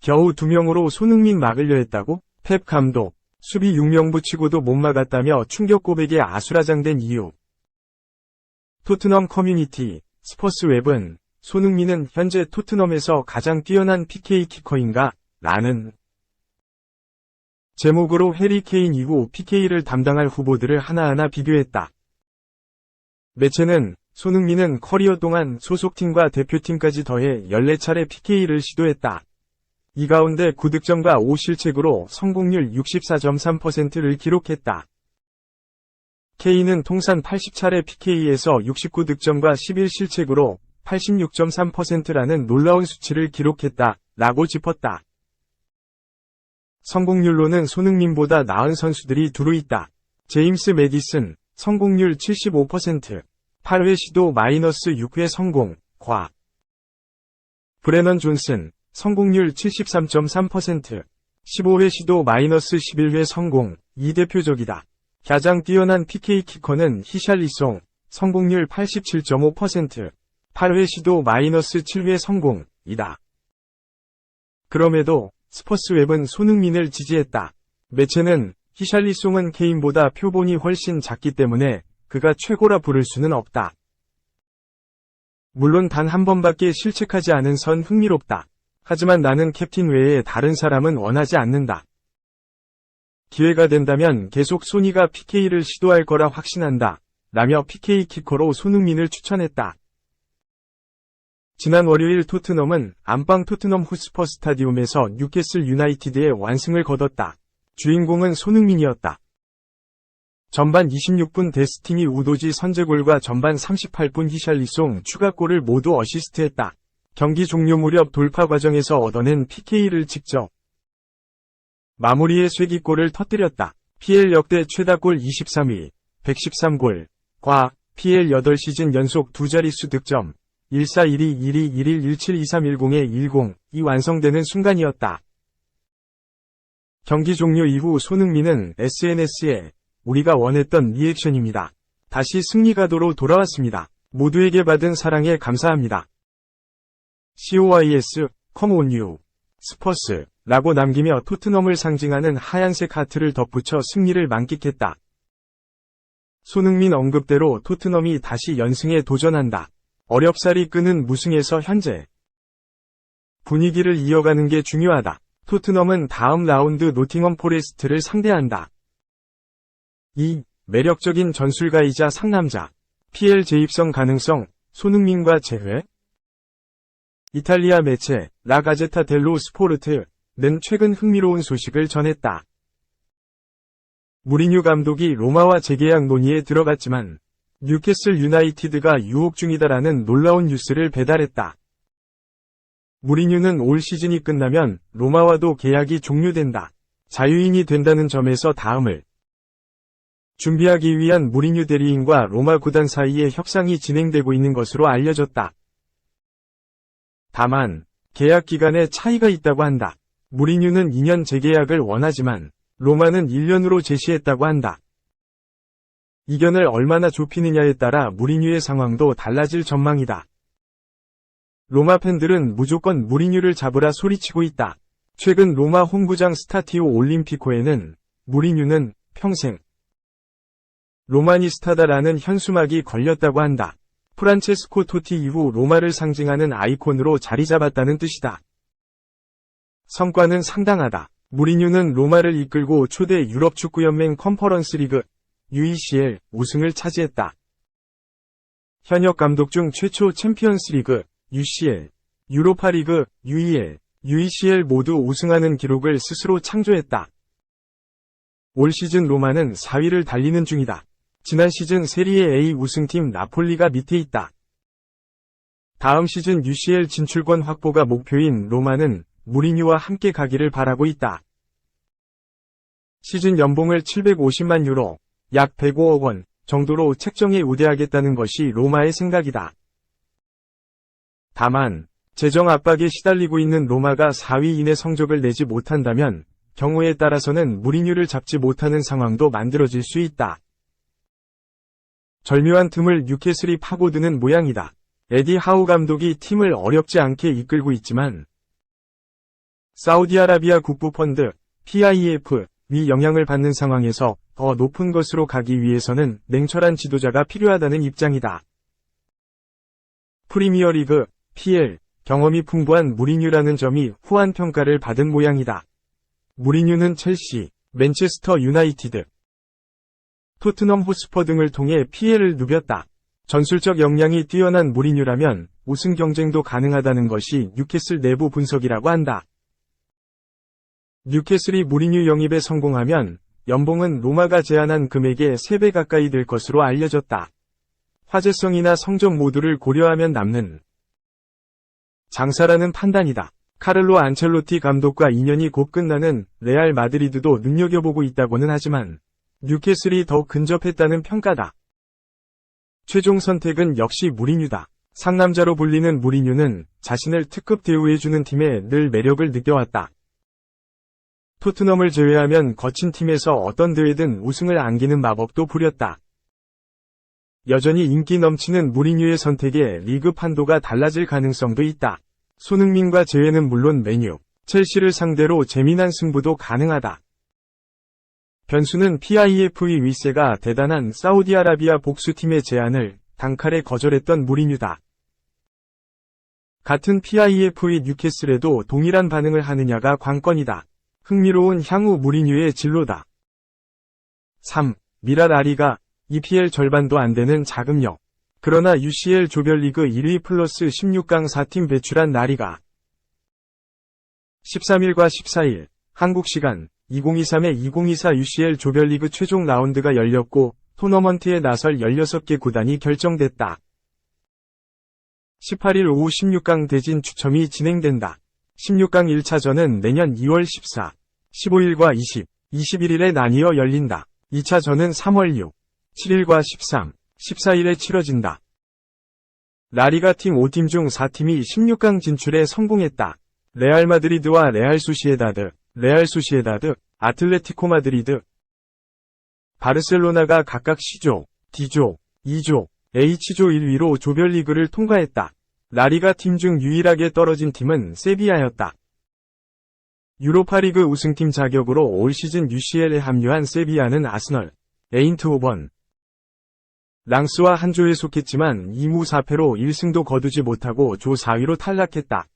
겨우 2명으로 손흥민 막으려 했다고? 펩 감독, 수비 6명 붙이고도 못 막았다며 충격 고백에 아수라장된 이유. 토트넘 커뮤니티, 스퍼스웹은 손흥민은 현재 토트넘에서 가장 뛰어난 PK 키커인가? 라는 제목으로 해리 케인 이후 PK를 담당할 후보들을 하나하나 비교했다. 매체는 손흥민은 커리어 동안 소속팀과 대표팀까지 더해 14차례 PK를 시도했다. 이 가운데 9득점과 5실책으로 성공률 64.3%를 기록했다. 케인은 통산 80차례 PK에서 69득점과 11실책으로 86.3%라는 놀라운 수치를 기록했다. 라고 짚었다. 성공률로는 손흥민보다 나은 선수들이 두루 있다. 제임스 매디슨, 성공률 75%, 8회 시도 마이너스 6회 성공, 과. 브레넌 존슨, 성공률 73.3%, 15회 시도 마이너스 11회 성공, 이 대표적이다. 가장 뛰어난 PK 키커는 히샬리송, 성공률 87.5%, 8회 시도 마이너스 7회 성공, 이다. 그럼에도 스퍼스웹은 손흥민을 지지했다. 매체는 히샬리송은 케인보다 표본이 훨씬 작기 때문에 그가 최고라 부를 수는 없다. 물론 단 한 번밖에 실책하지 않은 선 흥미롭다. 하지만 나는 캡틴 외에 다른 사람은 원하지 않는다. 기회가 된다면 계속 소니가 PK를 시도할 거라 확신한다. 라며 PK 키커로 손흥민을 추천했다. 지난 월요일 토트넘은 안방 토트넘 호스퍼 스타디움에서 뉴캐슬 유나이티드의 완승을 거뒀다. 주인공은 손흥민이었다. 전반 26분 데스티니 우도지 선제골과 전반 38분 히샬리송 추가골을 모두 어시스트했다. 경기 종료 무렵 돌파 과정에서 얻어낸 PK를 직접 마무리의 쐐기골을 터뜨렸다. PL 역대 최다골 23위, 113골, 과 PL 8시즌 연속 두 자릿수 득점, 141211172310이 완성되는 순간이었다. 경기 종료 이후 손흥민은 SNS에 우리가 원했던 리액션입니다. 다시 승리가도로 돌아왔습니다. 모두에게 받은 사랑에 감사합니다. COYS, Come on you, 스퍼스, 라고 남기며 토트넘을 상징하는 하얀색 하트를 덧붙여 승리를 만끽했다. 손흥민 언급대로 토트넘이 다시 연승에 도전한다. 어렵사리 끄는 무승에서 현재 분위기를 이어가는 게 중요하다. 토트넘은 다음 라운드 노팅엄 포레스트를 상대한다. 이 매력적인 전술가이자 상남자, PL 재입성 가능성, 손흥민과 재회? 이탈리아 매체 라 가제타 델로 스포르트는 최근 흥미로운 소식을 전했다. 무리뉴 감독이 로마와 재계약 논의에 들어갔지만 뉴캐슬 유나이티드가 유혹 중이다라는 놀라운 뉴스를 배달했다. 무리뉴는 올 시즌이 끝나면 로마와도 계약이 종료된다. 자유인이 된다는 점에서 다음을 준비하기 위한 무리뉴 대리인과 로마 구단 사이에 협상이 진행되고 있는 것으로 알려졌다. 다만 계약 기간에 차이가 있다고 한다. 무리뉴는 2년 재계약을 원하지만 로마는 1년으로 제시했다고 한다. 이견을 얼마나 좁히느냐에 따라 무리뉴의 상황도 달라질 전망이다. 로마 팬들은 무조건 무리뉴를 잡으라 소리치고 있다. 최근 로마 홈구장 스타티오 올림피코에는 무리뉴는 평생 로마니스타다라는 현수막이 걸렸다고 한다. 프란체스코 토티 이후 로마를 상징하는 아이콘으로 자리 잡았다는 뜻이다. 성과는 상당하다. 무리뉴는 로마를 이끌고 초대 유럽 축구연맹 컨퍼런스 리그 UECL 우승을 차지했다. 현역 감독 중 최초 챔피언스 리그 UCL, 유로파 리그 UEL, UECL 모두 우승하는 기록을 스스로 창조했다. 올 시즌 로마는 4위를 달리는 중이다. 지난 시즌 세리에 A 우승팀 나폴리가 밑에 있다. 다음 시즌 UCL 진출권 확보가 목표인 로마는 무리뉴와 함께 가기를 바라고 있다. 시즌 연봉을 750만 유로, 약 105억 원 정도로 책정해 우대하겠다는 것이 로마의 생각이다. 다만 재정 압박에 시달리고 있는 로마가 4위 이내 성적을 내지 못한다면 경우에 따라서는 무리뉴를 잡지 못하는 상황도 만들어질 수 있다. 절묘한 틈을 뉴캐슬이 파고드는 모양이다. 에디 하우 감독이 팀을 어렵지 않게 이끌고 있지만 사우디아라비아 국부펀드 PIF 위 영향을 받는 상황에서 더 높은 것으로 가기 위해서는 냉철한 지도자가 필요하다는 입장이다. 프리미어리그 PL 경험이 풍부한 무리뉴라는 점이 후한 평가를 받은 모양이다. 무리뉴는 첼시, 맨체스터 유나이티드, 토트넘 호스퍼 등을 통해 PL을 누볐다. 전술적 역량이 뛰어난 무리뉴라면 우승 경쟁도 가능하다는 것이 뉴캐슬 내부 분석이라고 한다. 뉴캐슬이 무리뉴 영입에 성공하면 연봉은 로마가 제안한 금액의 3배 가까이 될 것으로 알려졌다. 화제성이나 성적 모두를 고려하면 남는 장사라는 판단이다. 카를로 안첼로티 감독과 인연이 곧 끝나는 레알 마드리드도 눈여겨보고 있다고는 하지만 뉴캐슬이 더 근접했다는 평가다. 최종 선택은 역시 무리뉴다. 상남자로 불리는 무리뉴는 자신을 특급 대우해주는 팀에 늘 매력을 느껴왔다. 토트넘을 제외하면 거친 팀에서 어떤 대회든 우승을 안기는 마법도 부렸다. 여전히 인기 넘치는 무리뉴의 선택에 리그 판도가 달라질 가능성도 있다. 손흥민과 제외는 물론 맨유, 첼시를 상대로 재미난 승부도 가능하다. 변수는 PIF의 윗세가 대단한 사우디아라비아 복수팀의 제안을 단칼에 거절했던 무리뉴다. 같은 PIF의 뉴캐슬에도 동일한 반응을 하느냐가 관건이다. 흥미로운 향후 무리뉴의 진로다. 3. 미랄 아리가 EPL 절반도 안 되는 자금력. 그러나 UCL 조별리그 1위 플러스 16강 4팀 배출한 라리가 13일과 14일 한국 시간 2023-2024 UCL 조별리그 최종 라운드가 열렸고 토너먼트에 나설 16개 구단이 결정됐다. 18일 오후 16강 대진 추첨이 진행된다. 16강 1차전은 내년 2월 14, 15일과 20, 21일에 나뉘어 열린다. 2차전은 3월 6, 7일과 13, 14일에 치러진다. 라리가 팀 5팀 중 4팀이 16강 진출에 성공했다. 레알 마드리드와 레알 소시에다드, 아틀레티코 마드리드, 바르셀로나가 각각 C조, D조, E조, H조 1위로 조별리그를 통과했다. 라리가 팀 중 유일하게 떨어진 팀은 세비야였다. 유로파리그 우승팀 자격으로 올 시즌 UCL에 합류한 세비야는 아스널, 에인트호번, 랑스와 한 조에 속했지만 2무 4패로 1승도 거두지 못하고 조 4위로 탈락했다.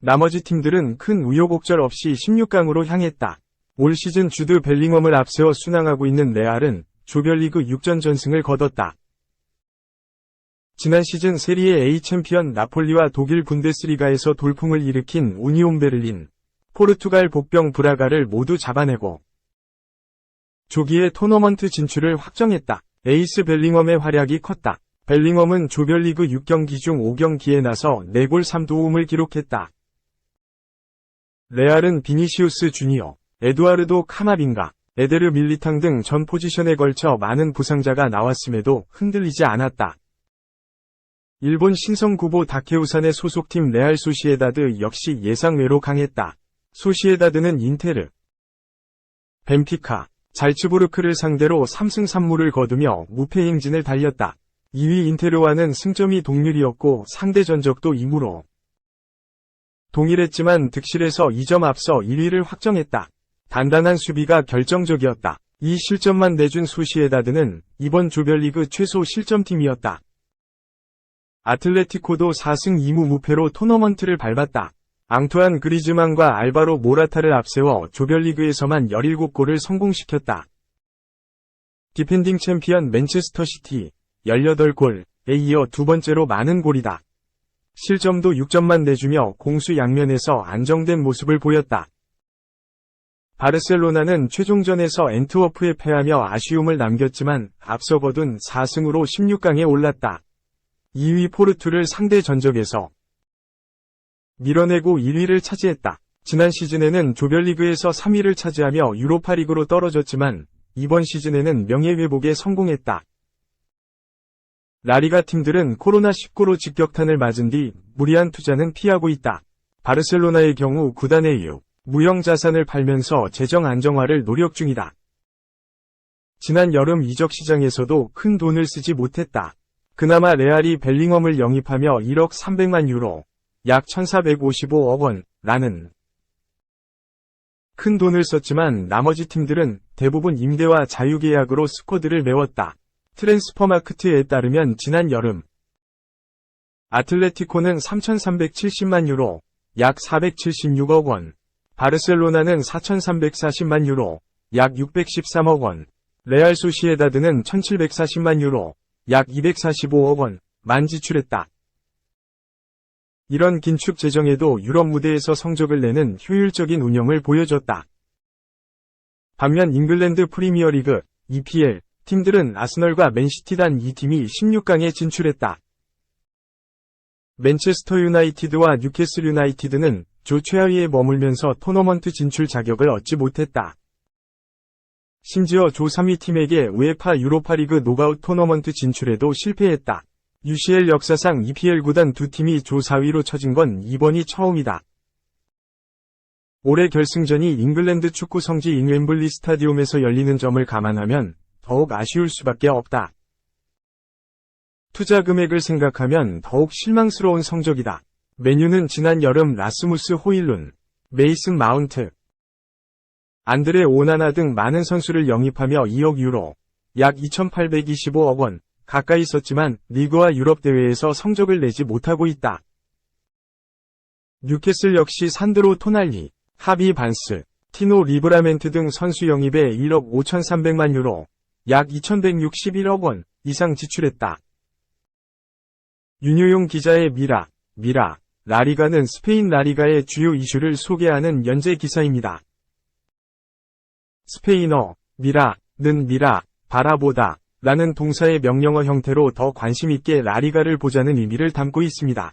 나머지 팀들은 큰 우여곡절 없이 16강으로 향했다. 올 시즌 주드 벨링엄을 앞세워 순항하고 있는 레알은 조별리그 6전 전승을 거뒀다. 지난 시즌 세리에 A 챔피언 나폴리와 독일 분데스리가에서 돌풍을 일으킨 우니온 베를린, 포르투갈 복병 브라가를 모두 잡아내고 조기에 토너먼트 진출을 확정했다. 에이스 벨링엄의 활약이 컸다. 벨링엄은 조별리그 6경기 중 5경기에 나서 4골 3도움을 기록했다. 레알은 비니시우스 주니어, 에두아르도 카마빙가, 에데르 밀리탕 등 전 포지션에 걸쳐 많은 부상자가 나왔음에도 흔들리지 않았다. 일본 신성구보 다케우산의 소속팀 레알 소시에다드 역시 예상외로 강했다. 소시에다드는 인테르, 벤피카, 잘츠부르크를 상대로 3승 3무를 거두며 무패 행진을 달렸다. 2위 인테르와는 승점이 동률이었고 상대 전적도 2무로 동일했지만 득실에서 2점 앞서 1위를 확정했다. 단단한 수비가 결정적이었다. 이 실점만 내준 소시에다드는 이번 조별리그 최소 실점팀이었다. 아틀레티코도 4승 2무 무패로 토너먼트를 밟았다. 앙투안 그리즈만과 알바로 모라타를 앞세워 조별리그에서만 17골을 성공시켰다. 디펜딩 챔피언 맨체스터 시티 18골에 이어 두 번째로 많은 골이다. 실점도 6점만 내주며 공수 양면에서 안정된 모습을 보였다. 바르셀로나는 최종전에서 앤트워프에 패하며 아쉬움을 남겼지만 앞서 거둔 4승으로 16강에 올랐다. 2위 포르투를 상대 전적에서 밀어내고 1위를 차지했다. 지난 시즌에는 조별리그에서 3위를 차지하며 유로파리그로 떨어졌지만 이번 시즌에는 명예회복에 성공했다. 라리가 팀들은 코로나19로 직격탄을 맞은 뒤 무리한 투자는 피하고 있다. 바르셀로나의 경우 구단의 무형 자산을 팔면서 재정 안정화를 노력 중이다. 지난 여름 이적 시장에서도 큰 돈을 쓰지 못했다. 그나마 레알이 벨링엄을 영입하며 1억 300만 유로, 약 1455억 원, 라는 큰 돈을 썼지만 나머지 팀들은 대부분 임대와 자유계약으로 스쿼드를 메웠다. 트랜스퍼마크트에 따르면 지난 여름 아틀레티코는 3,370만 유로, 약 476억 원, 바르셀로나는 4,340만 유로, 약 613억 원, 레알 소시에다드는 1,740만 유로, 약 245억 원만 지출했다. 이런 긴축 재정에도 유럽 무대에서 성적을 내는 효율적인 운영을 보여줬다. 반면 잉글랜드 프리미어리그, EPL, 팀들은 아스널과 맨시티 단 2팀이 16강에 진출했다. 맨체스터 유나이티드와 뉴캐슬 유나이티드는 조 최하위에 머물면서 토너먼트 진출 자격을 얻지 못했다. 심지어 조 3위 팀에게 우에파 유로파리그 노가웃 토너먼트 진출에도 실패했다. UCL 역사상 EPL 구단 두 팀이 조 4위로 처진 건 이번이 처음이다. 올해 결승전이 잉글랜드 축구 성지인 웸블리 스타디움에서 열리는 점을 감안하면 더욱 아쉬울 수밖에 없다. 투자 금액을 생각하면 더욱 실망스러운 성적이다. 맨유는 지난 여름 라스무스 호일룬, 메이슨 마운트, 안드레 오나나 등 많은 선수를 영입하며 2억 유로, 약 2,825억 원 가까이 썼지만 리그와 유럽 대회에서 성적을 내지 못하고 있다. 뉴캐슬 역시 산드로 토날리, 하비 반스, 티노 리브라멘트 등 선수 영입에 1억 5,300만 유로, 약 2,161억 원 이상 지출했다. 윤효용 기자의 미라, 라리가는 스페인 라리가의 주요 이슈를 소개하는 연재 기사입니다. 스페인어, 미라는 바라보다 라는 동사의 명령어 형태로 더 관심있게 라리가를 보자는 의미를 담고 있습니다.